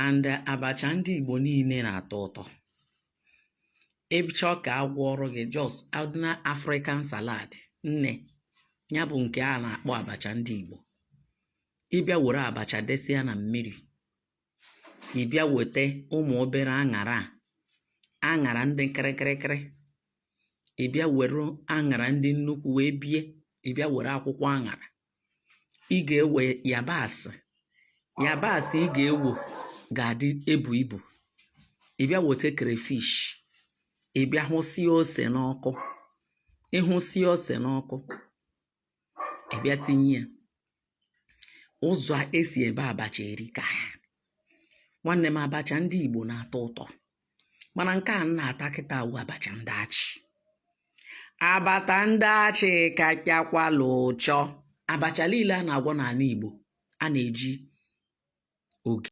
and abacha ndị Igbo niile na-atọ ụtọ. Ịchọ ka agwọrọ gị just ordinary African salad nne ya bụ nke a na-akpọ abacha ndị Igbo. Ịbịa were abacha desia na mmiri, ịbịa weta ụmụ obere aṅara ndị kịrịkịrịkịrị, ịbịa were aṅara ndị nnukwu wee bie, ịbịa were akwụkwọ aṅara, ị ga-ewe yabasị ị ga-ewo ga-adị ebu ibu, ịbịa weta crayfish, ịbịa hụsie ose n'ọkụ, ịhụsie ose n'ọkụ, ịbịa tinye ya. Ụzọ a esi ebe abacha erika. Nwanne m, abacha ndị Igbo na-atọ ụtọ, mana nke a na-ata kịta wụ abacha ndị achị. Abata ndị achị kachakwala ụchọ. Abacha niile a na-agwọ n'ala Igbo a na-eji ogi